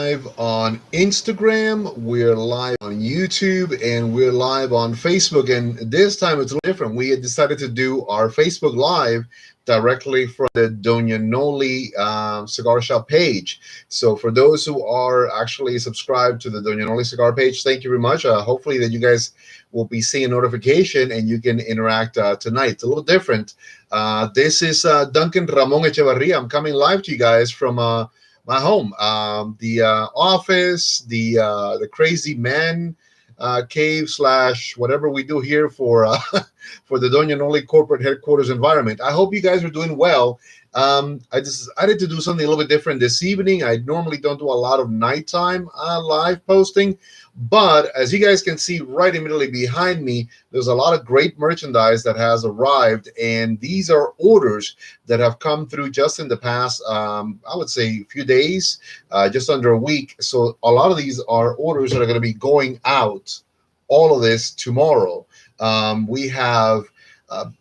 live on Instagram, we're live on YouTube, and we're live on Facebook. And this time it's a little different. We had decided to do our Facebook Live directly from the Doña Noli Cigar Shop page. So for those who are actually subscribed to the Doña Noli Cigar page, thank you very much. Hopefully that you guys will be seeing a notification and you can interact tonight. It's a little different. This is Duncan Ramon Echevarria. I'm coming live to you guys from my home, the office, the crazy man cave slash whatever we do here for for the Doña Noli corporate headquarters environment. I hope you guys are doing well. I decided to do something a little bit different this evening. I normally don't do a lot of nighttime live posting, but as you guys can see right immediately behind me, there's a lot of great merchandise that has arrived, and these are orders that have come through just in the past, I would say, few days, just under a week. So a lot of these are orders that are going to be going out. All of this tomorrow. We have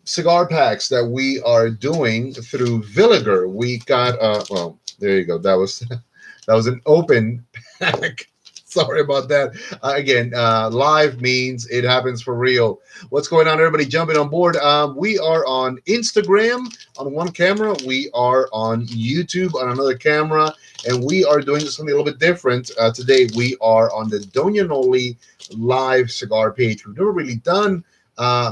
cigar packs that we are doing through Villiger. We got well, there you go. That was that was an open pack. Sorry about that. Again, live means it happens for real. What's going on, everybody? Jumping on board. We are on Instagram on one camera. We are on YouTube on another camera. And we are doing something a little bit different. Today, we are on the Doña Noli live cigar page. We've never really done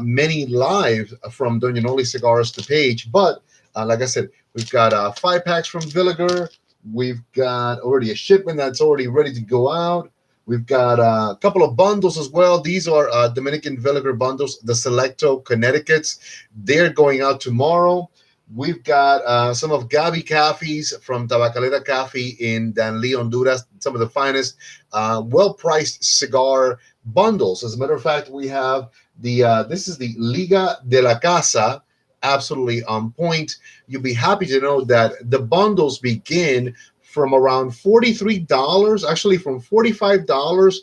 many live from Doña Noli Cigars to page. But like I said, we've got 5 packs from Villiger. We've got already a shipment that's already ready to go out. We've got a couple of bundles as well. These are Dominican Villiger bundles, the Selecto Connecticut's. They're going out tomorrow. We've got some of Gaby Cafes from Tabacalera Cafe in Danlí, Honduras, some of the finest, well-priced cigar bundles. As a matter of fact, we have this is the Liga de la Casa, absolutely on point. You'll be happy to know that the bundles begin from around $43, actually from $45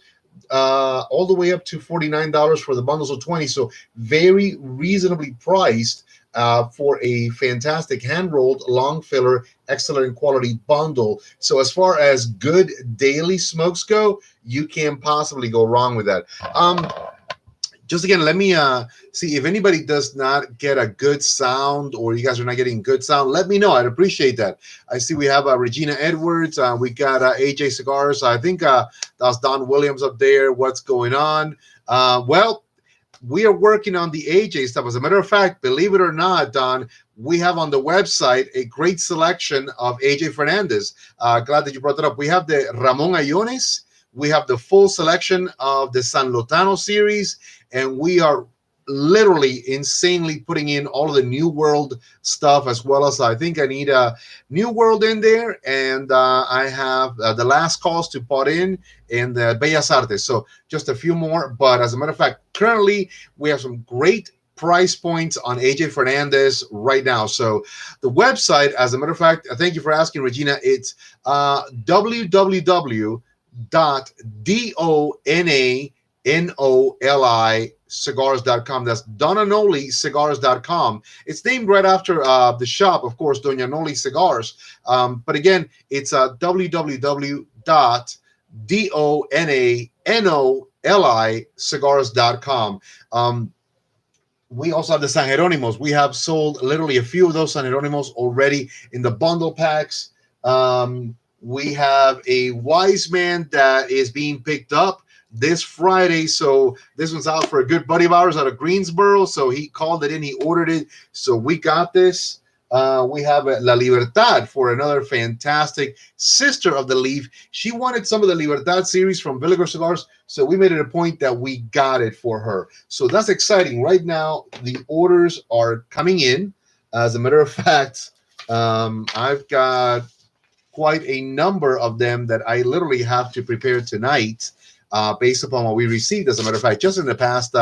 all the way up to $49 for the bundles of 20. So very reasonably priced for a fantastic hand-rolled, long filler, excellent quality bundle. So as far as good daily smokes go, you can't possibly go wrong with that. Just again, let me see if anybody does not get a good sound or you guys are not getting good sound. Let me know. I'd appreciate that. I see we have Regina Edwards. We got AJ Cigars. I think that's Don Williams up there. What's going on? Well, we are working on the AJ stuff. As a matter of fact, believe it or not, Don, we have on the website a great selection of AJ Fernandez. Glad that you brought that up. We have the Ramon Ayones. We have the full selection of the San Lotano series, and we are literally insanely putting in all of the New World stuff, as well as I think I need a New World in there, and I have the last calls to put in and the Bellas Artes. So just a few more, but as a matter of fact, currently we have some great price points on AJ Fernandez right now. So the website, as a matter of fact, thank you for asking, Regina. It's www.donanoli cigars.com. That's donanolicigars.com. It's named right after the shop, of course, Doña Noli Cigars. But again, it's www.donanolicigars.com. We also have the San Jeronimos. We have sold literally a few of those San Jeronimos already in the bundle packs. We have a Wise Man that is being picked up this Friday. So this one's out for a good buddy of ours out of Greensboro. So he called it in, he ordered it. So we got this. We have La Libertad for another fantastic sister of the Leaf. She wanted some of the Libertad series from Villiger Cigars. So we made it a point that we got it for her. So that's exciting. Right now, the orders are coming in. As a matter of fact, I've got quite a number of them that I literally have to prepare tonight. Based upon what we received, as a matter of fact, just in the past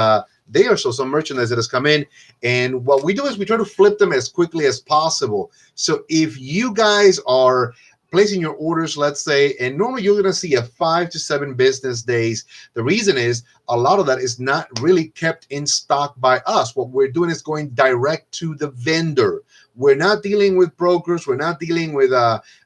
day or so, some merchandise that has come in. And what we do is we try to flip them as quickly as possible. So if you guys are placing your orders, let's say, and normally you're going to see a 5 to 7 business days. The reason is a lot of that is not really kept in stock by us. What we're doing is going direct to the vendor. We're not dealing with brokers. We're not dealing with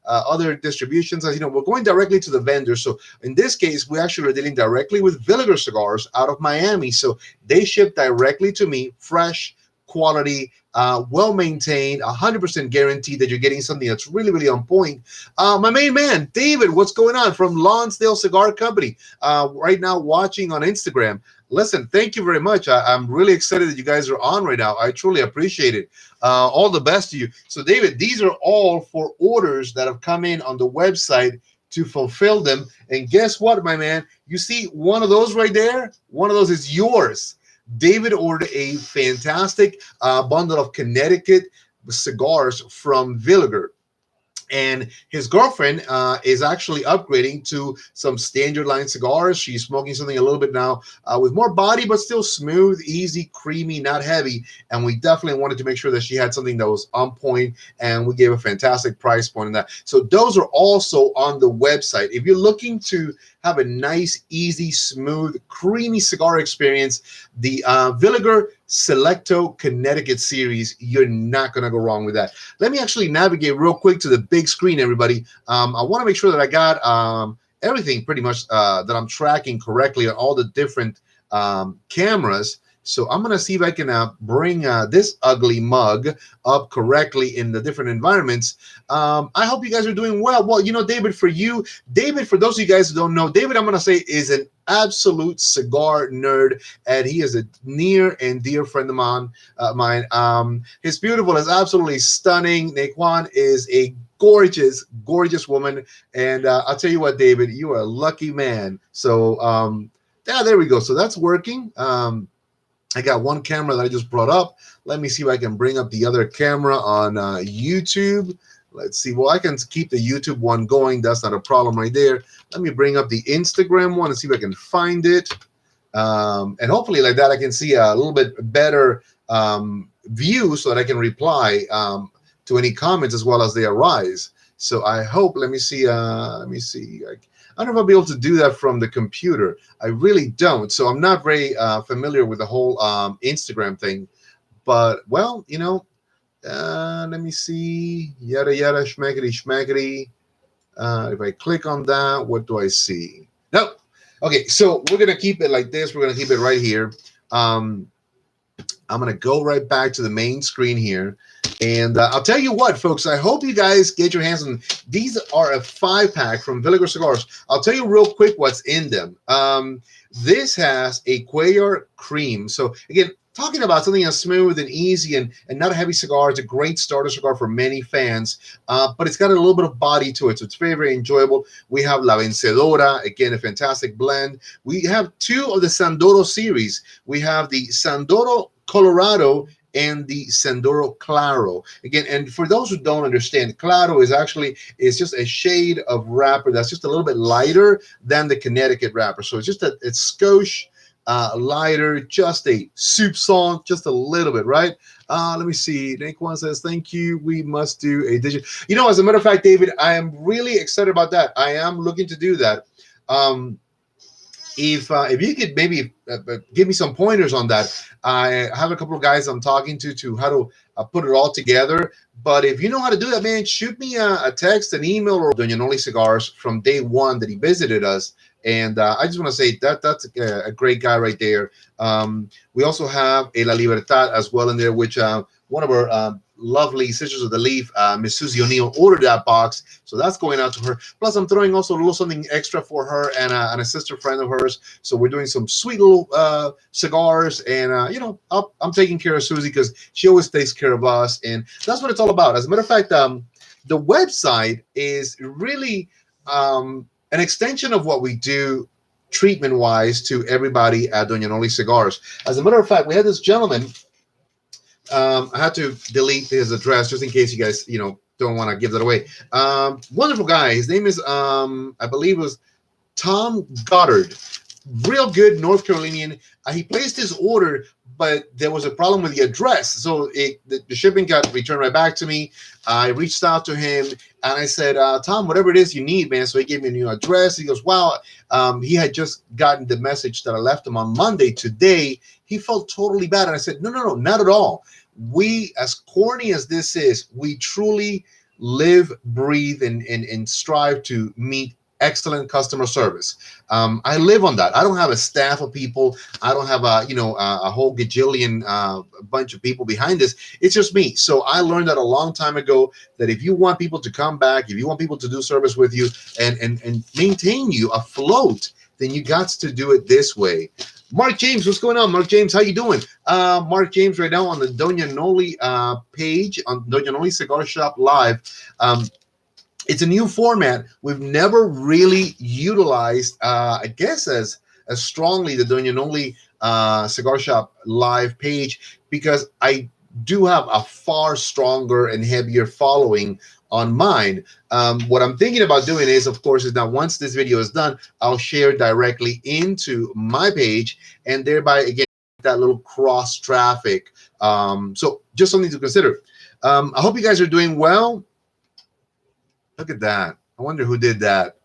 other distributions. As you know, we're going directly to the vendor. So in this case, we actually are dealing directly with Villiger Cigars out of Miami. So they ship directly to me, fresh, quality, well maintained, 100% guaranteed that you're getting something that's really, really on point. My main man, David, what's going on from Lonsdale Cigar Company? Right now, watching on Instagram. Listen, thank you very much. I'm really excited that you guys are on right now. I truly appreciate it. All the best to you. So, David, these are all for orders that have come in on the website to fulfill them. And guess what, my man? You see one of those right there? One of those is yours. David ordered a fantastic bundle of Connecticut cigars from Villiger. And his girlfriend is actually upgrading to some standard line cigars. She's smoking something a little bit now with more body, but still smooth, easy, creamy, not heavy. And we definitely wanted to make sure that she had something that was on point, and we gave a fantastic price point on that. So those are also on the website. If you're looking to have a nice, easy, smooth, creamy cigar experience, the Villiger Selecto Connecticut series, you're not going to go wrong with that. Let me actually navigate real quick to the big screen, everybody. I want to make sure that I got everything pretty much that I'm tracking correctly on all the different cameras. So I'm going to see if I can bring this ugly mug up correctly in the different environments. I hope you guys are doing well. Well, you know, David, for those of you guys who don't know, David, I'm going to say, is an absolute cigar nerd, and he is a near and dear friend of mine. His beautiful is absolutely stunning. Naquan is a gorgeous, gorgeous woman. And I'll tell you what, David, you are a lucky man. So, yeah, there we go. So that's working. I got one camera that I just brought up. Let me see if I can bring up the other camera on YouTube. Let's see. Well, I can keep the YouTube one going. That's not a problem right there. Let me bring up the Instagram one and see if I can find it. And hopefully like that, I can see a little bit better view so that I can reply to any comments as well as they arise. So I hope, let me see. I don't know if I'll be able to do that from the computer. I really don't. So I'm not very familiar with the whole Instagram thing. But, well, you know, let me see. Yada, yada, schmackety, schmackety. If I click on that, what do I see? No. Okay, so we're going to keep it like this. We're going to keep it right here. I'm going to go right back to the main screen here. And I'll tell you what, folks, I hope you guys get your hands on these. Are a 5-pack from Villiger Cigars. I'll tell you real quick what's in them. This has a Cuellar cream. So, again, talking about something that's smooth and easy and not a heavy cigar. It's a great starter cigar for many fans, but it's got a little bit of body to it, so it's very, very enjoyable. We have La Vencedora, again, a fantastic blend. We have 2 of the Sandoro series. We have the Sandoro Colorado and the Sandoro Claro. Again, and for those who don't understand, Claro is just a shade of wrapper that's just a little bit lighter than the Connecticut wrapper. So it's just it's skosh lighter, just a soupçon, just a little bit, right? Let me see. Naquan says, thank you. We must do a digital. You know, as a matter of fact, David, I am really excited about that. I am looking to do that. If you could maybe give me some pointers on that. I have a couple of guys I'm talking to how to put it all together. But if you know how to do that, man, shoot me a text, an email, or Doñanoli Cigars from day one that he visited us. And I just want to say that's a great guy right there. We also have a La Libertad as well in there, which one of our lovely Sisters of the Leaf, Miss Susie O'Neill, ordered that box. So that's going out to her. Plus, I'm throwing also a little something extra for her and a sister friend of hers. So we're doing some sweet little cigars. And, you know, I'm taking care of Susie because she always takes care of us. And that's what it's all about. As a matter of fact, the website is really an extension of what we do treatment-wise to everybody at Doñanoli Cigars. As a matter of fact, we had this gentleman. I had to delete his address just in case you guys, you know, don't want to give that away. Wonderful guy. His name is, I believe it was Tom Goddard. Real good North Carolinian. He placed his order, but there was a problem with the address. So the shipping got returned right back to me. I reached out to him and I said, Tom, whatever it is you need, man. So he gave me a new address. He goes, wow. He had just gotten the message that I left him on Monday. Today, he felt totally bad. And I said, no, not at all. We, as corny as this is, we truly live, breathe, and strive to meet excellent customer service. I live on that. I don't have a staff of people. I don't have a whole gajillion bunch of people behind this. It's just me. So I learned that a long time ago, that if you want people to come back, if you want people to do service with you and maintain you afloat, then you got to do it this way. Mark James, what's going on? Mark James, how you doing? Mark James right now on the Doña Noli page, on Doña Noli Cigar Shop Live. It's a new format. We've never really utilized, I guess, as strongly the Doña Noli Cigar Shop Live page, because I do have a far stronger and heavier following on mine. What I'm thinking about doing is, of course, is that once this video is done, I'll share directly into my page, and thereby, again, that little cross traffic. So just something to consider. I hope you guys are doing well. Look at that. I wonder who did that.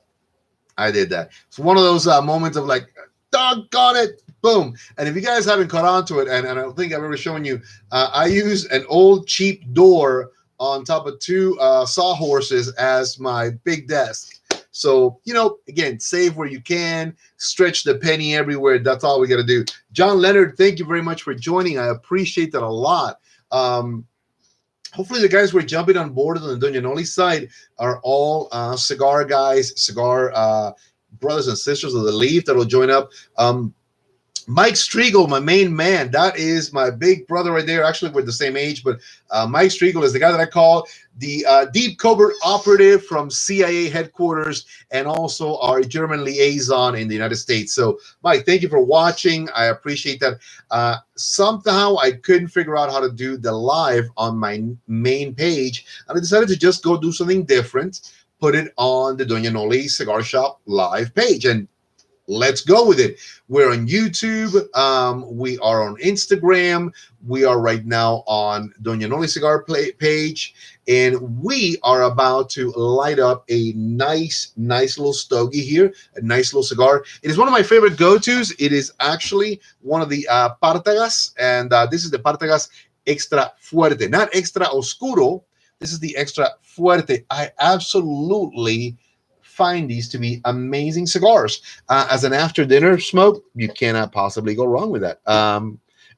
I did that. It's one of those moments of like, doggone it, boom. And if you guys haven't caught on to it, and I don't think I've ever shown you, I use an old cheap door on top of two sawhorses as my big desk. So, again, save where you can, stretch the penny everywhere. That's all we got to do. John Leonard, thank you very much for joining. I appreciate that a lot. Hopefully the guys who are jumping on board on the Doña Noli side are all cigar guys, cigar brothers and sisters of the Leaf that will join up. Mike Striegel, my main man, that is my big brother right there. Actually, we're the same age, but Mike Striegel is the guy that I call the deep covert operative from CIA headquarters, and also our German liaison in the United States. So, Mike, thank you for watching. I appreciate that. Somehow I couldn't figure out how to do the live on my main page, and I decided to just go do something different, put it on the Doña Noli Cigar Shop Live page, and let's go with it. We're on YouTube. We are on Instagram. We are right now on Doña Noli Cigar page. And we are about to light up a nice little stogie here, a nice little cigar. It is one of my favorite go-tos. It is actually one of the Partagas. And this is the Partagas Extra Fuerte, not Extra Oscuro. This is the Extra Fuerte. I absolutely find these to be amazing cigars. As an after dinner smoke, you cannot possibly go wrong with that.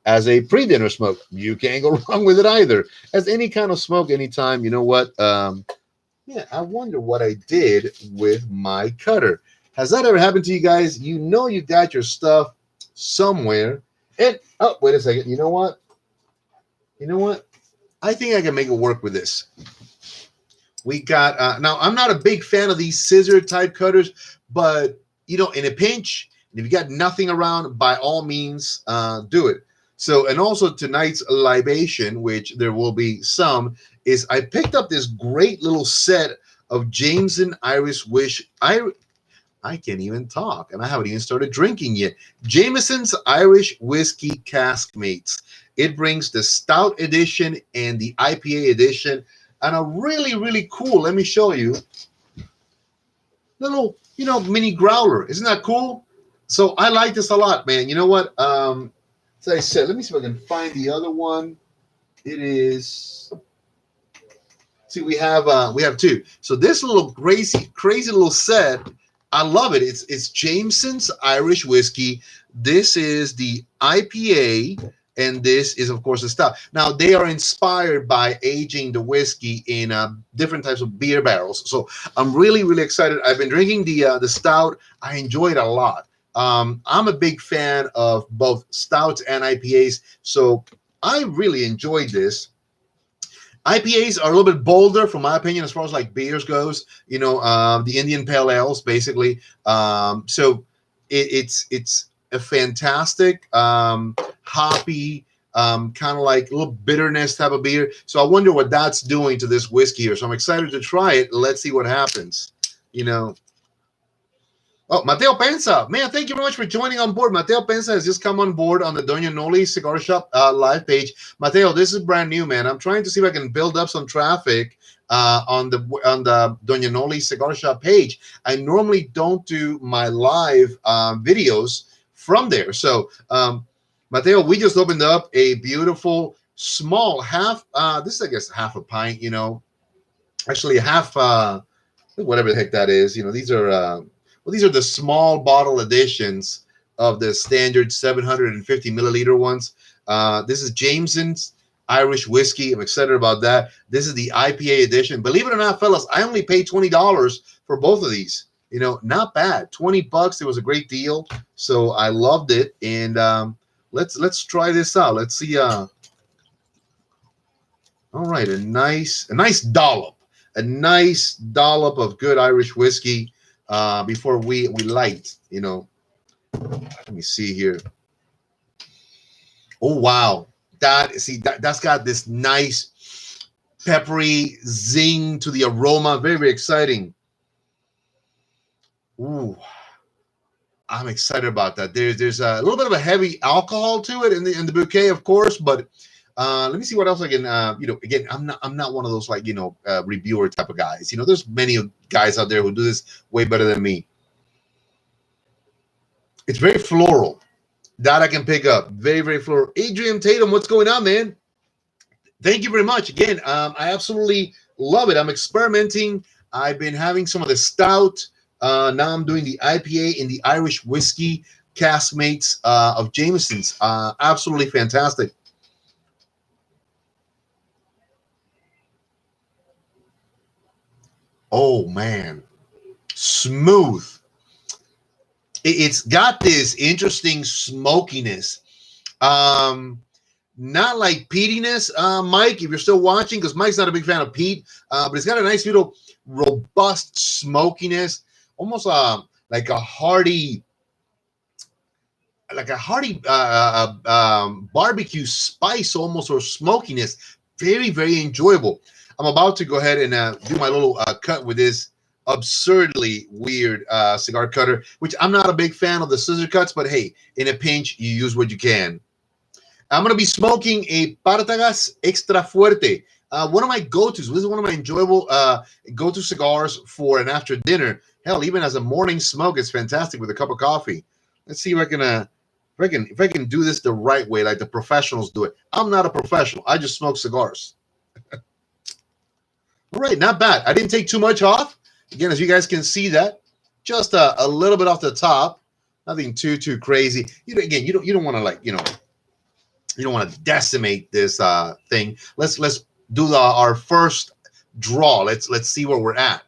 As a pre-dinner smoke, you can't go wrong with it either. As any kind of smoke, anytime. You know what? Yeah, I wonder what I did with my cutter. Has that ever happened to you guys? You know you got your stuff somewhere. And, oh, wait a second. You know what? I think I can make it work with this. We got, now I'm not a big fan of these scissor type cutters, but in a pinch, if you got nothing around, by all means, do it. So, and also tonight's libation, which there will be some, is I picked up this great little set of Jameson Irish Wish. I can't even talk, and I haven't even started drinking yet. Jameson's Irish Whiskey Cask Mates. It brings the Stout Edition and the IPA Edition, and a really cool, let me show you, little, mini growler. Isn't that cool? So I like this a lot, man. You know what? As I said, let me see if I can find the other one. It is, see, we have two. So this little crazy little set, I love it. It's Jameson's Irish Whiskey. This is the IPA, and this is, of course, the stout. Now, they are inspired by aging the whiskey in different types of beer barrels. So I'm really excited. I've been drinking the stout. I enjoy it a lot. I'm a big fan of both stouts and IPAs, so I really enjoyed this. IPAs are a little bit bolder, from my opinion, as far as like beers goes. The Indian Pale Ales, basically. So it's a fantastic hoppy, kind of like a little bitterness type of beer. So I wonder what that's doing to this whiskey here. So I'm excited to try it. Let's see what happens. Oh, Mateo Pensa. Man, thank you very much for joining on board. Mateo Pensa has just come on board on the Doña Noli Cigar Shop live page. Mateo, this is brand new, man. I'm trying to see if I can build up some traffic on the Doña Noli Cigar Shop page. I normally don't do my live videos from there. So, Mateo, we just opened up a beautiful small half. This is, I guess, half a pint. Actually a half. Whatever the heck that is. These are these are the small bottle editions of the standard 750 milliliter ones. This is Jameson's Irish whiskey. I'm excited about that. This is the IPA edition. Believe it or not, fellas, I only paid $20 for both of these. Not bad. $20. It was a great deal. So I loved it. And let's try this out. Let's see. All right, a nice dollop. A nice dollop of good Irish whiskey before we light. Let me see here. Oh wow, that's got this nice peppery zing to the aroma. Very, very exciting. Ooh, I'm excited about that. There's a little bit of a heavy alcohol to it in the bouquet, of course, but let me see what else I can. Again, I'm not one of those reviewer type of guys. There's many guys out there who do this way better than me. It's very floral. That I can pick up. Very, very floral. Adrian Tatum, what's going on, man? Thank you very much. Again, I absolutely love it. I'm experimenting. I've been having some of the stout. Now I'm doing the IPA in the Irish whiskey caskmates of Jameson's. Absolutely fantastic. Oh, man. Smooth. It's got this interesting smokiness. Not like peatiness, Mike, if you're still watching, because Mike's not a big fan of peat, but it's got a nice little robust smokiness, almost like a hearty barbecue spice almost, or smokiness. Very, very enjoyable. I'm about to go ahead and do my little cut with this absurdly weird cigar cutter, which I'm not a big fan of the scissor cuts, but hey, in a pinch, you use what you can. I'm going to be smoking a Partagas Extra Fuerte. One of my go-tos. This is one of my enjoyable go-to cigars for an after dinner. Hell, even as a morning smoke, it's fantastic with a cup of coffee. Let's see if I can do this the right way, like the professionals do it. I'm not a professional. I just smoke cigars. All right, not bad. I didn't take too much off. Again, as you guys can see, that just a little bit off the top. Nothing too crazy. You don't want to you don't want to decimate this thing. Let's do our first draw. Let's see where we're at.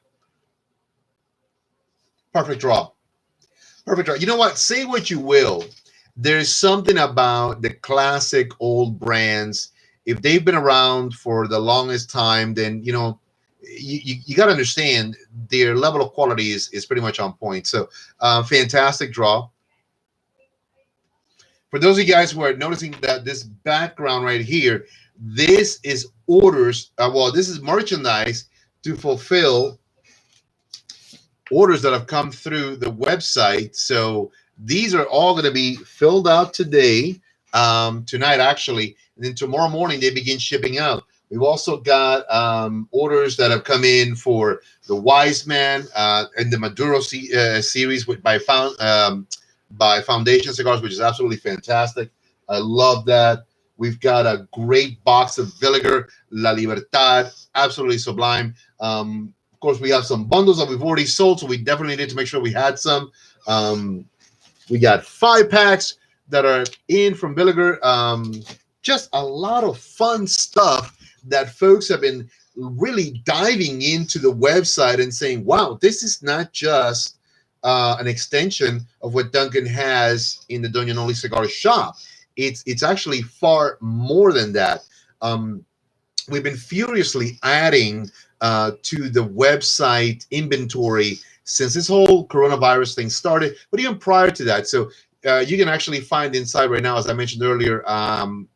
Perfect draw. Perfect draw. You know what? Say what you will. There's something about the classic old brands. If they've been around for the longest time, then you got to understand their level of quality is pretty much on point. So fantastic draw. For those of you guys who are noticing that this background right here, this is orders. This is merchandise to fulfill orders that have come through the website. So these are all going to be filled out today, tonight actually, and then tomorrow morning they begin shipping out. We've also got orders that have come in for the Wise Man and the Maduro series by Foundation Cigars, which is absolutely fantastic. I love that. We've got a great box of Villiger La Libertad, absolutely sublime. Of course, we have some bundles that we've already sold, so we definitely need to make sure we had some. We got 5-packs that are in from Villiger. Just a lot of fun stuff that folks have been really diving into the website and saying, wow, this is not just an extension of what Duncan has in the Doña Noli Cigar Shop. It's actually far more than that. We've been furiously adding to the website inventory since this whole coronavirus thing started, but even prior to that. So you can actually find inside right now, as I mentioned earlier,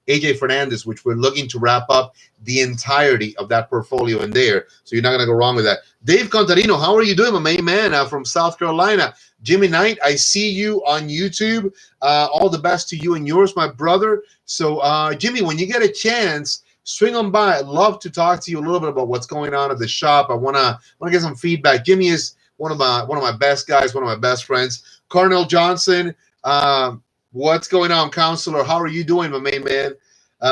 AJ Fernandez, which we're looking to wrap up the entirety of that portfolio in there. So you're not going to go wrong with that. Dave Contarino, how are you doing, my main man from South Carolina? Jimmy Knight, I see you on YouTube. All the best to you and yours, my brother. So Jimmy, when you get a chance, swing on by. I'd love to talk to you a little bit about what's going on at the shop. I want to get some feedback. Jimmy is one of my best guys, one of my best friends. Carnell Johnson, what's going on, counselor? How are you doing, my main man?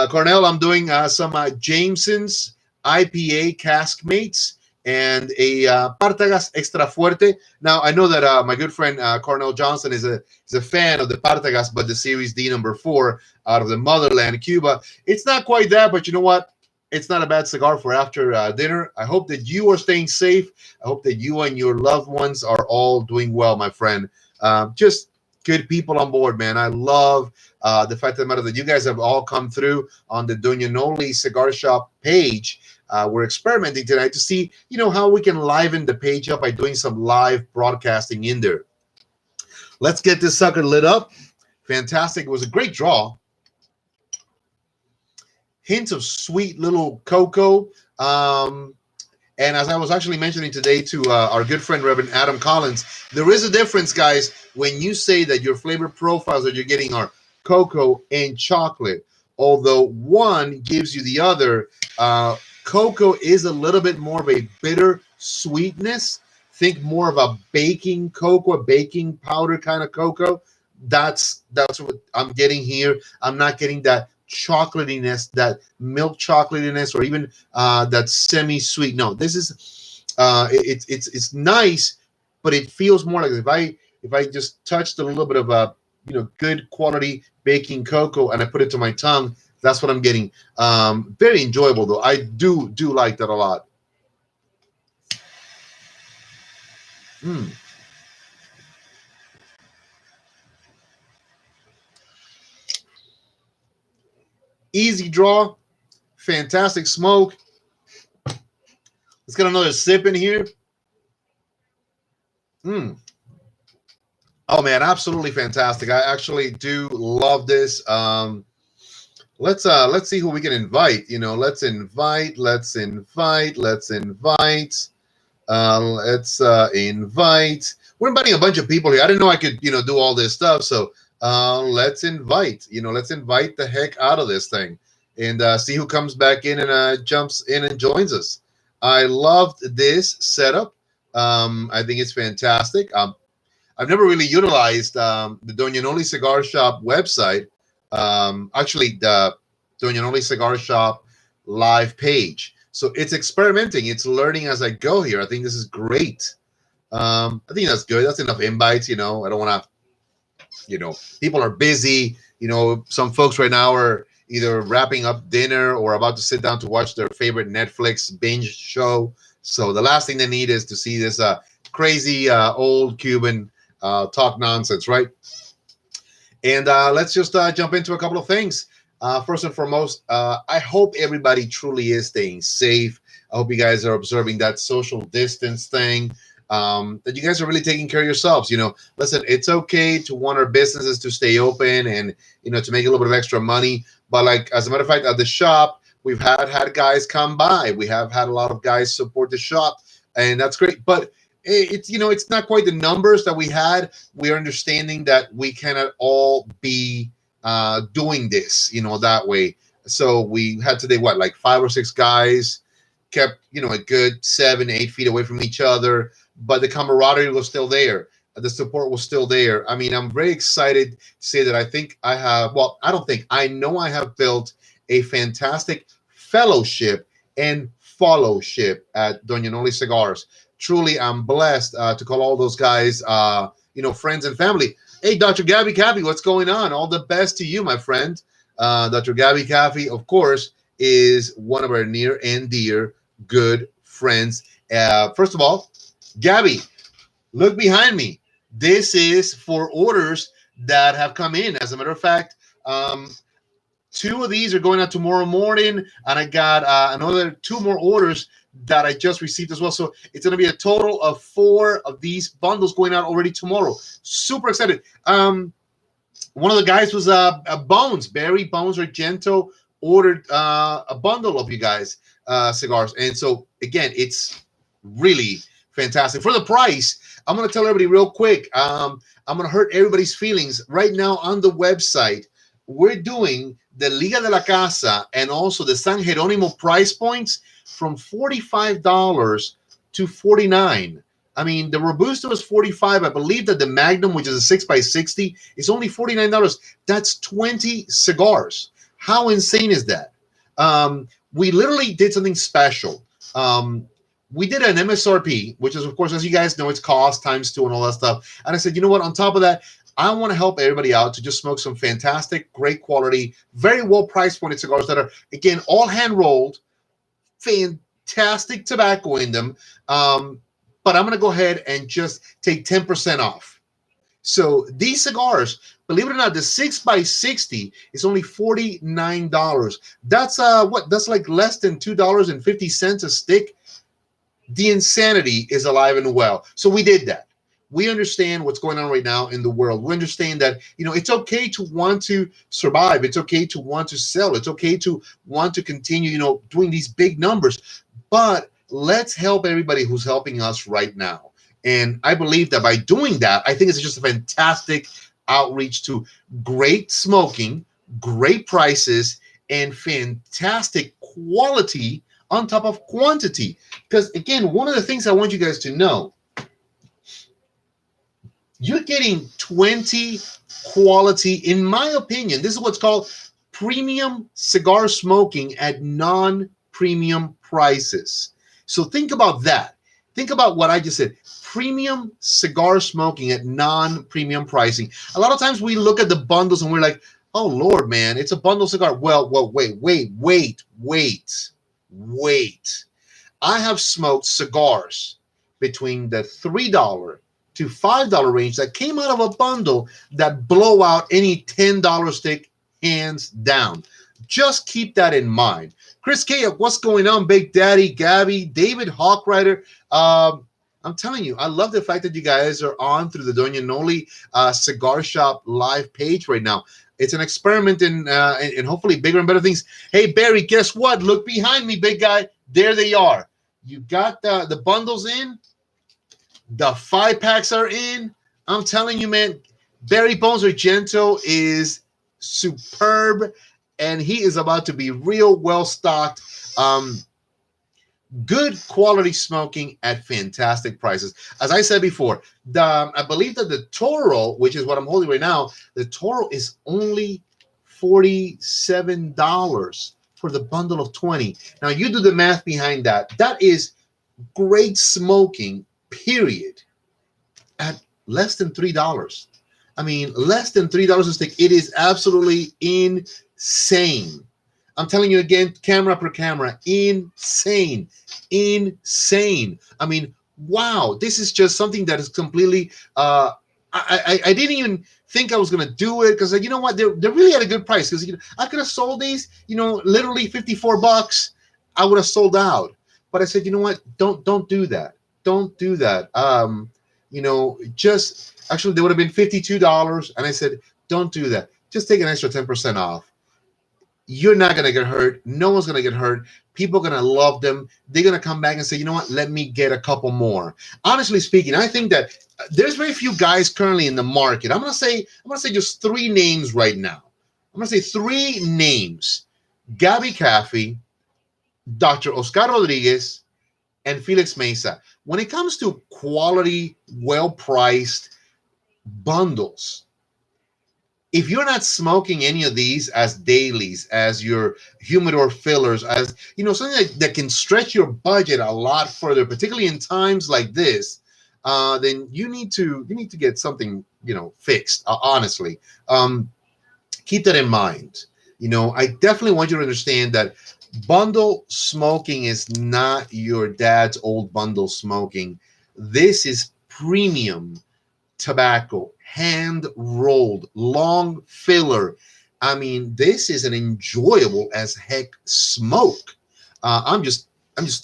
Cornell, I'm doing some Jameson's IPA cask mates and a Partagas Extra Fuerte. Now, I know that my good friend Cornell Johnson is a fan of the Partagas, but the Series D #4 out of the motherland, Cuba. It's not quite that, but you know what? It's not a bad cigar for after dinner. I hope that you are staying safe. I hope that you and your loved ones are all doing well, my friend. Just good people on board, man. I love the fact of the matter that you guys have all come through on the Doña Noli Cigar Shop page. We're experimenting tonight to see, how we can liven the page up by doing some live broadcasting in there. Let's get this sucker lit up. Fantastic. It was a great draw. Hints of sweet little cocoa. And as I was actually mentioning today to our good friend Reverend Adam Collins, there is a difference, guys, when you say that your flavor profiles that you're getting are cocoa and chocolate. Although one gives you the other, cocoa is a little bit more of a bitter sweetness. Think more of a baking cocoa, a baking powder kind of cocoa. That's what I'm getting here. I'm not getting that chocolatiness, that milk chocolatiness, or even that semi-sweet. No, this is it's nice, but it feels more like if I just touched a little bit of a good quality baking cocoa and I put it to my tongue, that's what I'm getting. Very enjoyable though. I do like that a lot. Easy draw, fantastic smoke. Let's get another sip in here. Oh man, absolutely fantastic. I actually do love this. Let's see who we can invite. Let's invite. Let's invite. We're inviting a bunch of people here. I didn't know I could do all this stuff. So let's invite. Let's invite the heck out of this thing and see who comes back in and jumps in and joins us. I loved this setup. I think it's fantastic. I've never really utilized the Doña Noli Cigar Shop website. Actually, the Doña Noli Cigar Shop live page. So it's experimenting. It's learning as I go here. I think this is great. I think that's good. That's enough invites. I don't want to, people are busy. Some folks right now are either wrapping up dinner or about to sit down to watch their favorite Netflix binge show. So the last thing they need is to see this crazy old Cuban talk nonsense, right? And let's just jump into a couple of things. First and foremost, I hope everybody truly is staying safe. I hope you guys are observing that social distance thing, that you guys are really taking care of yourselves. Listen, it's okay to want our businesses to stay open and, to make a little bit of extra money. But like, as a matter of fact, at the shop, we've had guys come by. We have had a lot of guys support the shop, and that's great. But it's not quite the numbers that we had. We're understanding that we cannot all be doing this, that way. So we had today, like 5 or 6 guys kept, a good 7-8 feet away from each other, but the camaraderie was still there. The support was still there. I mean, I'm very excited to say that I know I have built a fantastic fellowship and followship at Doña Noli Cigars. Truly, I'm blessed to call all those guys, friends and family. Hey, Dr. Gabby Caffey, what's going on? All the best to you, my friend. Dr. Gabby Caffey, of course, is one of our near and dear good friends. First of all, Gabby, look behind me. This is for orders that have come in. As a matter of fact, 2 of these are going out tomorrow morning, and I got another 2 more orders that I just received as well. So it's going to be a total of 4 of these bundles going out already tomorrow. Super excited. One of the guys was Bones, Barry Bones Argento, ordered a bundle of you guys cigars. And so, again, it's really fantastic. For the price, I'm going to tell everybody real quick. I'm going to hurt everybody's feelings. Right now on the website, we're doing the Liga de la Casa and also the San Jerónimo price points from $45 to $49. I mean, the Robusto is $45. I believe that the Magnum, which is a 6x60, is only $49. That's 20 cigars. How insane is that? We literally did something special. We did an MSRP, which is, of course, as you guys know, it's cost times two and all that stuff. And I said, you know what? On top of that, I want to help everybody out to just smoke some fantastic, great quality, very well price pointed cigars that are, again, all hand rolled, fantastic tobacco in them. But I'm going to go ahead and just take 10% off. So these cigars, believe it or not, the 6x60 is only $49. That's what? That's like less than $2.50 a stick. The insanity is alive and well. So we did that. We understand what's going on right now in the world. We understand that, it's okay to want to survive. It's okay to want to sell. It's okay to want to continue, doing these big numbers. But let's help everybody who's helping us right now. And I believe that by doing that, I think it's just a fantastic outreach to great smoking, great prices, and fantastic quality on top of quantity. Because again, one of the things I want you guys to know, you're getting 20 quality, in my opinion, this is what's called premium cigar smoking at non-premium prices. So think about that. Think about what I just said. Premium cigar smoking at non-premium pricing. A lot of times we look at the bundles and we're like, oh, Lord, man, it's a bundle cigar. Well, wait. I have smoked cigars between the $3 to $5 range that came out of a bundle that blow out any $10 stick hands down. Just keep that in mind. Chris K, what's going on? Big Daddy, Gabby, David Hawkrider. I'm telling you, I love the fact that you guys are on through the Doña Noli Cigar Shop live page right now. It's an experiment in hopefully bigger and better things. Hey, Barry, guess what? Look behind me, big guy. There they are. You got the bundles in. The 5-packs are in. I'm telling you, man, Barry Bones Argento is superb, and he is about to be real well stocked. Good quality smoking at fantastic prices. As I said before, I believe that the Toro, which is what I'm holding right now, the Toro is only $47 for the bundle of 20. Now, you do the math behind that. That is great smoking, period, at less than $3. I mean, less than $3 a stick. It is absolutely insane. I'm telling you again, camera per camera, insane. I mean, wow, this is just something that is completely, I didn't even think I was going to do it because, you know what, they're really at a good price because I could have sold these, literally $54. I would have sold out. But I said, you know what, don't do that. Don't do that. Just actually, they would have been $52. And I said, don't do that. Just take an extra 10% off. You're not going to get hurt. No one's going to get hurt. People are going to love them. They're going to come back and say, you know what, let me get a couple more. Honestly speaking, I think that there's very few guys currently in the market. I'm going to say just 3 names right now. I'm going to say 3 names. Gabby Caffey, Dr. Oscar Rodriguez, and Felix Mesa. When it comes to quality, well-priced bundles, if you're not smoking any of these as dailies, as your humidor fillers, as something that can stretch your budget a lot further, particularly in times like this, then you need to get something fixed. Honestly, keep that in mind. I definitely want you to understand that bundle smoking is not your dad's old bundle smoking. This is premium tobacco, hand rolled, long filler. I mean, this is an enjoyable as heck smoke. I'm just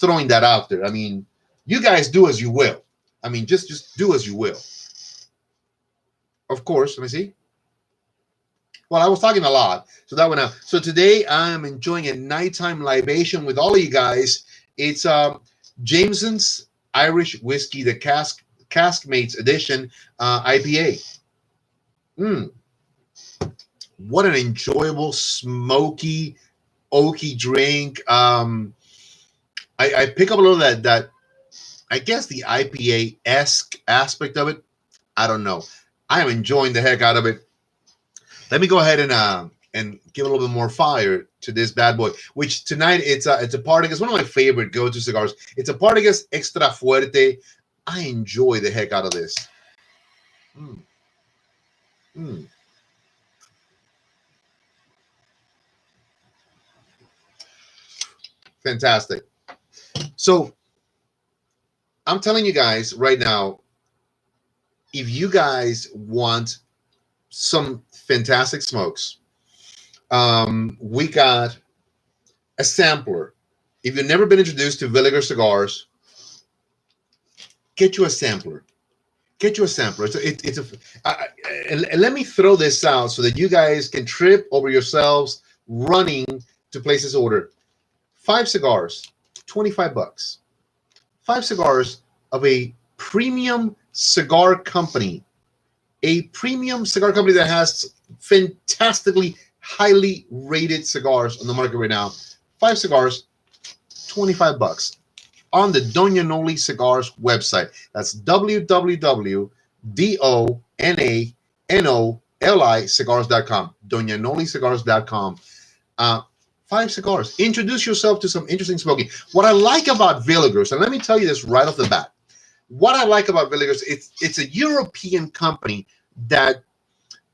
throwing that out there. I mean, you guys do as you will. I mean, just do as you will. Of course, let me see. Well, I was talking a lot, so that went out. So today I am enjoying a nighttime libation with all of you guys. It's Jameson's Irish Whiskey, the Caskmates Edition IPA. What an enjoyable, smoky, oaky drink. I pick up a little of that I guess the IPA-esque aspect of it. I don't know. I am enjoying the heck out of it. Let me go ahead and and give a little bit more fire to this bad boy. Which tonight it's a Partagas, one of my favorite go-to cigars. It's a Partagas Extra Fuerte. I enjoy the heck out of this. Mm, mm. Fantastic. So I'm telling you guys right now, if you guys want some fantastic smokes, we got a sampler. If you've never been introduced to Villiger cigars, get you a sampler. Get you a sampler. And let me throw this out so that you guys can trip over yourselves running to place this order. 5 cigars, 25 bucks. 5 cigars of a premium cigar company. A premium cigar company that has fantastically highly rated cigars on the market right now. 5 cigars, 25 bucks on the Doña Noli Cigars website. That's www.donanoli.cigars.com. DoñaNoliCigars.com. 5 cigars. Introduce yourself to some interesting smoking. What I like about Villigers, and let me tell you this right off the bat. What I like about Villigers, it's a European company that a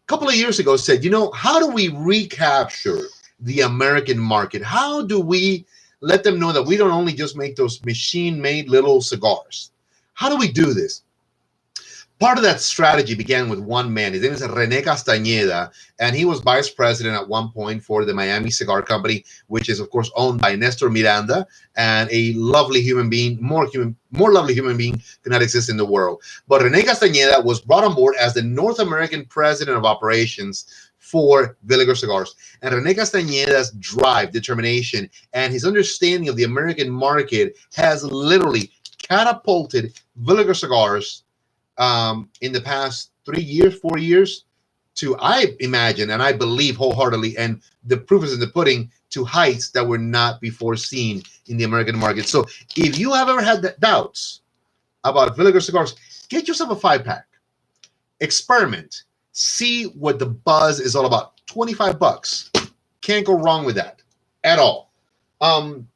couple of years ago said, you know, how do we recapture the American market? How do we let them know that we don't only just make those machine-made little cigars? How do we do this? Part of that strategy began with one man. His name is René Castañeda, and he was vice president at one point for the Miami Cigar Company, which is, of course, owned by Nestor Miranda, and a lovely human being, more lovely human being cannot exist in the world. But René Castañeda was brought on board as the North American president of operations for Villiger Cigars. And René Castañeda's drive, determination, and his understanding of the American market has literally catapulted Villiger Cigars in the past 3 years, 4 years, to, I imagine, and I believe wholeheartedly, and the proof is in the pudding, to heights that were not before seen in the American market. So if you have ever had doubts about Villiger cigars, get yourself a 5-pack. Experiment. See what the buzz is all about. 25 bucks. Can't go wrong with that at all. On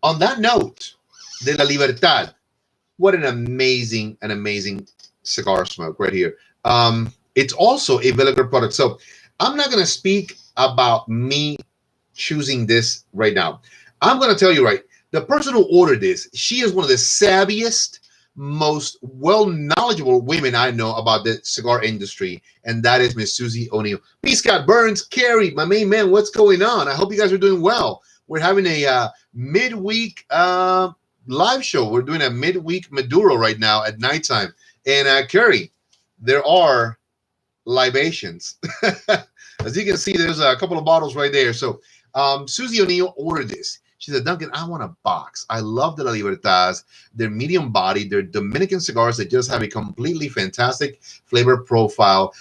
that note, De La Libertad. What an amazing cigar smoke right here. It's also a Villiger product. So I'm not going to speak about me choosing this right now. I'm going to tell you right, the person who ordered this, she is one of the savviest, most well-knowledgeable women I know about the cigar industry, and that is Miss Susie O'Neill. P. Scott Burns, Carrie, my main man, what's going on? I hope you guys are doing well. We're having a midweek live show. We're doing a midweek Maduro right now at nighttime. And Carrie, there are libations. As you can see, there's a couple of bottles right there. So Susie O'Neill ordered this. She said, Duncan, I want a box. I love the La Libertads. They're medium bodied. They're Dominican cigars that just have a completely fantastic flavor profile.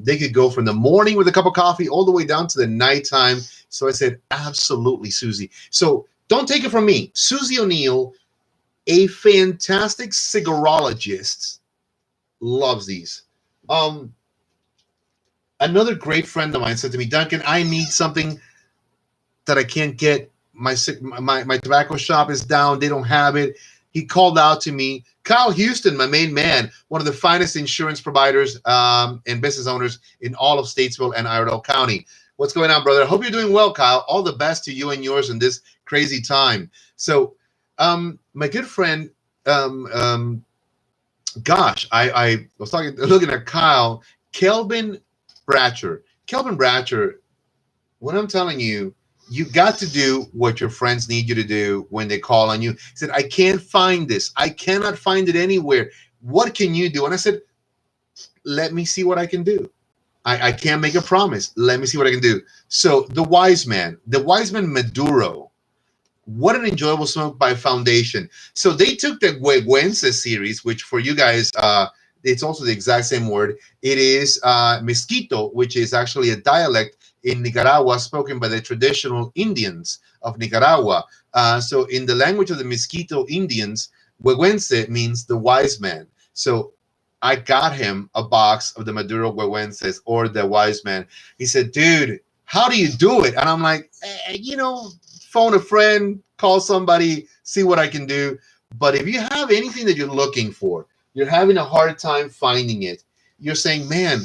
They could go from the morning with a cup of coffee all the way down to the nighttime. So I said, absolutely, Susie. So don't take it from me. Susie O'Neill, a fantastic cigarologist, loves these. Another great friend of mine said to me, Duncan, I need something that I can't get. My tobacco shop is down. They don't have it. He called out to me. Kyle Houston, my main man, one of the finest insurance providers and business owners in all of Statesville and Iredell County. What's going on, brother? I hope you're doing well, Kyle. All the best to you and yours in this crazy time. So my good friend, gosh, I was looking at Kyle, Kelvin Bratcher. Kelvin Bratcher, when I'm telling you, you got to do what your friends need you to do when they call on you. He said, I can't find this. I cannot find it anywhere. What can you do? And I said, let me see what I can do. I can't make a promise. Let me see what I can do. So the Wiseman Maduro. What an enjoyable smoke by Foundation. So they took the Güegüense series, which for you guys, it's also the exact same word. It is Mezquito, which is actually a dialect in Nicaragua spoken by the traditional Indians of Nicaragua. So in the language of the Mezquito Indians, Güegüense means the wise man. So I got him a box of the Maduro Huehuenses or the Wise Man. He said, dude, how do you do it? And I'm like, phone a friend, call somebody, see what I can do. But if you have anything that you're looking for, you're having a hard time finding it, you're saying, man,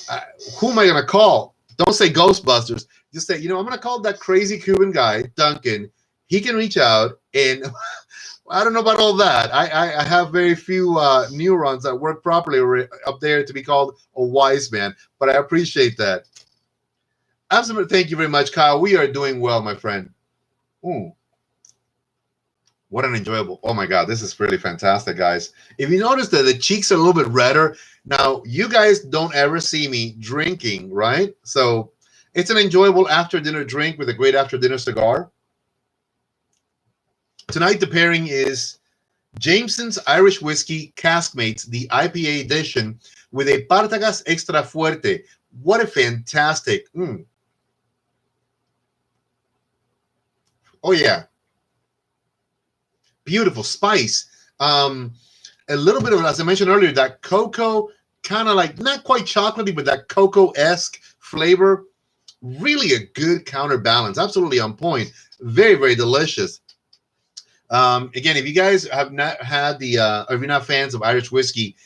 uh, who am I going to call? Don't say Ghostbusters. Just say, I'm going to call that crazy Cuban guy, Duncan. He can reach out, and I don't know about all that. I have very few neurons that work properly up there to be called a wise man, but I appreciate that. Absolutely. Thank you very much, Kyle. We are doing well, my friend. Ooh. What an enjoyable. Oh my God, this is really fantastic, guys. If you notice that the cheeks are a little bit redder, now you guys don't ever see me drinking, right? So it's an enjoyable after dinner drink with a great after dinner cigar. Tonight, the pairing is Jameson's Irish Whiskey Caskmates, the IPA edition, with a Partagas Extra Fuerte. What a fantastic. Oh, yeah. Beautiful spice. A little bit of, as I mentioned earlier, that cocoa, kind of like, not quite chocolatey, but that cocoa-esque flavor. Really a good counterbalance. Absolutely on point. Very, very delicious. Again, if you guys have not had or if you're not fans of Irish whiskey,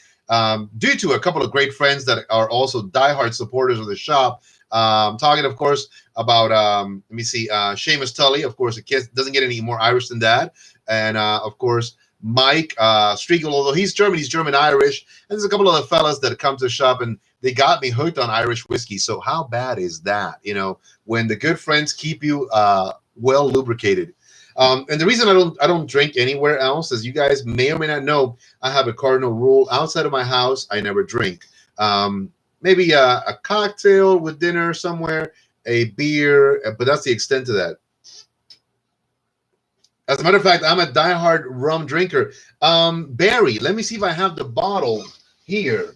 due to a couple of great friends that are also diehard supporters of the shop, talking, of course, about, let me see, Seamus Tully, of course, it doesn't get any more Irish than that. And, of course, Mike Striegel, although he's German-Irish. And there's a couple of other fellas that come to the shop, and they got me hooked on Irish whiskey. So how bad is that, when the good friends keep you well lubricated? And the reason I don't drink anywhere else, as you guys may or may not know, I have a cardinal rule. Outside of my house, I never drink. Maybe a cocktail with dinner somewhere, a beer, but that's the extent of that. As a matter of fact, I'm a diehard rum drinker. Barry, let me see if I have the bottle here.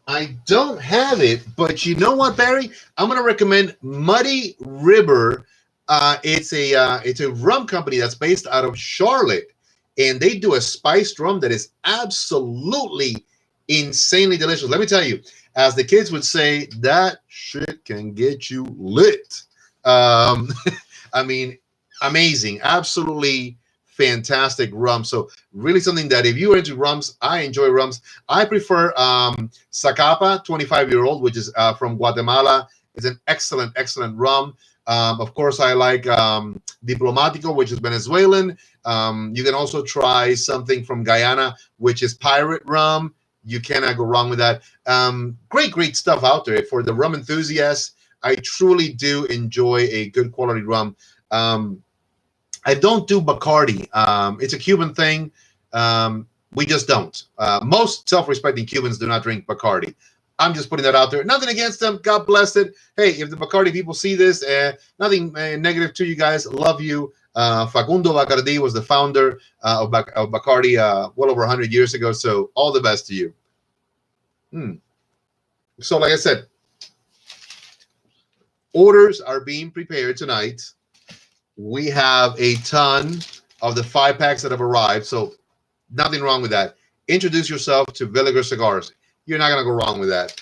I don't have it, but you know what, Barry? I'm going to recommend Muddy River. It's a rum company that's based out of Charlotte, and they do a spiced rum that is absolutely insanely delicious. Let me tell you, as the kids would say, that shit can get you lit. I mean, amazing, absolutely fantastic rum. So really something that if you're into rums, I enjoy rums. I prefer Zacapa 25-year-old, which is from Guatemala. It's an excellent, excellent rum. Of course, I like Diplomatico, which is Venezuelan. You can also try something from Guyana, which is pirate rum. You cannot go wrong with that. Great stuff out there. For the rum enthusiasts, I truly do enjoy a good quality rum. I don't do Bacardi. It's a Cuban thing. We just don't. Most self-respecting Cubans do not drink Bacardi. I'm just putting that out there. Nothing against them. God bless it. Hey, if the Bacardi people see this, nothing negative to you guys. Love you. Facundo Bacardi was the founder of Bacardi well over 100 years ago. So all the best to you. So like I said, orders are being prepared tonight. We have a ton of the 5-packs that have arrived. So nothing wrong with that. Introduce yourself to Villiger Cigars. You're not going to go wrong with that.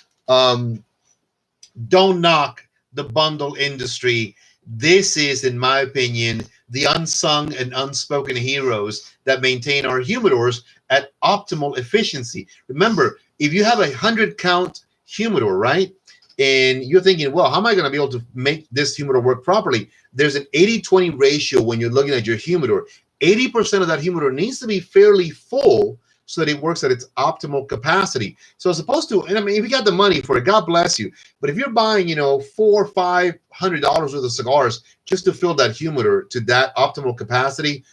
Don't knock the bundle industry. This is, in my opinion, the unsung and unspoken heroes that maintain our humidors at optimal efficiency. Remember, if you have a 100-count humidor, right, and you're thinking, well, how am I going to be able to make this humidor work properly? There's an 80-20 ratio when you're looking at your humidor. 80% of that humidor needs to be fairly full so that it works at its optimal capacity. So as opposed to, and I mean, if you got the money for it, God bless you. But if you're buying, $400 or $500 worth of cigars just to fill that humidor to that optimal capacity,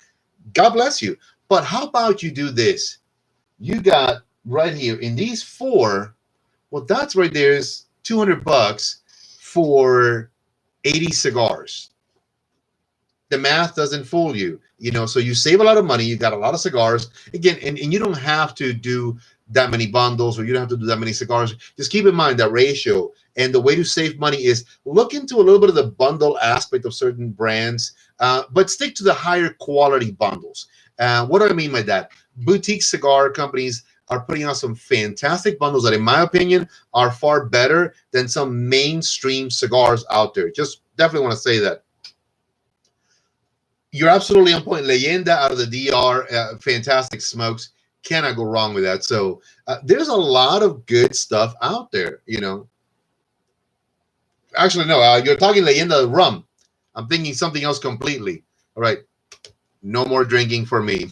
God bless you. But how about you do this? You got right here in these 4, well, that's right there is $200 for 80 cigars. The math doesn't fool you, so you save a lot of money. You got a lot of cigars again, and you don't have to do that many bundles, or you don't have to do that many cigars. Just keep in mind that ratio. And the way to save money is look into a little bit of the bundle aspect of certain brands, but stick to the higher quality bundles. What do I mean by that? Boutique cigar companies are putting out some fantastic bundles that, in my opinion, are far better than some mainstream cigars out there. Just definitely want to say that. You're absolutely on point. Leyenda out of the DR, fantastic smokes. Cannot go wrong with that. So there's a lot of good stuff out there, you know. Actually, no, you're talking Leyenda rum. I'm thinking something else completely. All right. No more drinking for me.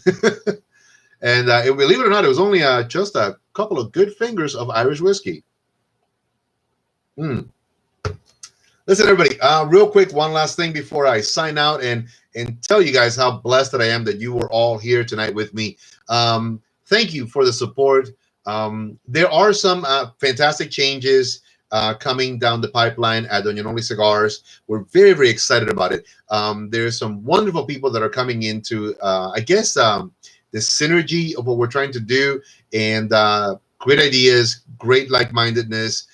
And believe it or not, it was only just a couple of good fingers of Irish whiskey. Mm. Listen, everybody, real quick, one last thing before I sign out and tell you guys how blessed that I am that you were all here tonight with me. Thank you for the support. There are some fantastic changes coming down the pipeline at Doña Noli Cigars. We're very, very excited about it. There's some wonderful people that are coming into, I guess, the synergy of what we're trying to do, and great ideas, great like-mindedness.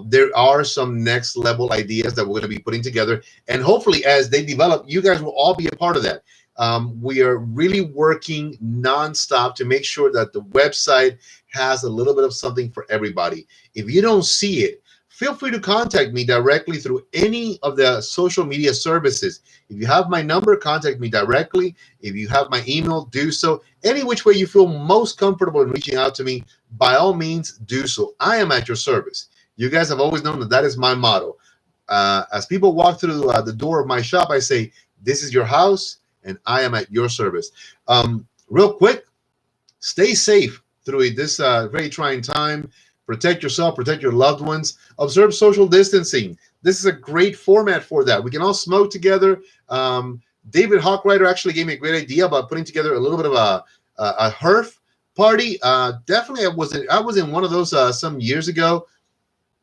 There are some next level ideas that we're going to be putting together, and hopefully as they develop, you guys will all be a part of that. We are really working nonstop to make sure that the website has a little bit of something for everybody. If you don't see it, feel free to contact me directly through any of the social media services. If you have my number, contact me directly. If you have my email, do so. Any which way you feel most comfortable in reaching out to me, by all means, do so. I am at your service. You guys have always known that that is my motto. As people walk through the door of my shop, I say, this is your house, and I am at your service. Real quick, stay safe through this very trying time. Protect yourself, protect your loved ones. Observe social distancing. This is a great format for that. We can all smoke together. David Hawkwriter actually gave me a great idea about putting together a little bit of a herf party. Definitely, I was in one of those some years ago.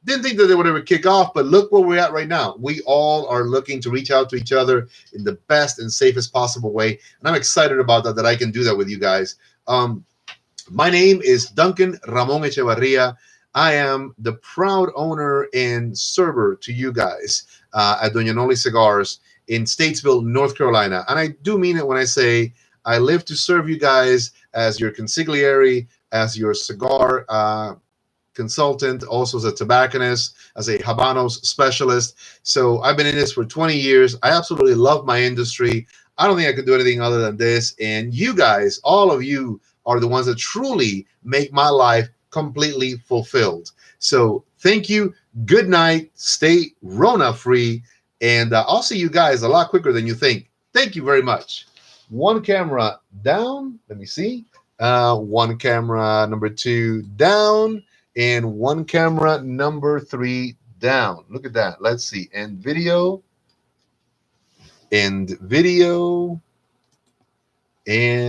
Didn't think that they would ever kick off, but look where we're at right now. We all are looking to reach out to each other in the best and safest possible way, and I'm excited about that I can do that with you guys. My name is Duncan Ramon Echevarria. I am the proud owner and server to you guys at Doña Noli Cigars in Statesville, North Carolina. And I do mean it when I say I live to serve you guys as your consigliere, as your cigar consultant, also as a tobacconist, as a Habanos specialist. So I've been in this for 20 years. I absolutely love my industry. I don't think I could do anything other than this. And you guys, all of you, are the ones that truly make my life completely fulfilled. So thank you. Good night. Stay Rona free. And I'll see you guys a lot quicker than you think. Thank you very much. One camera down. Let me see. One camera number 2 down. And one camera number 3 down. Look at that. Let's see. And video. And video. And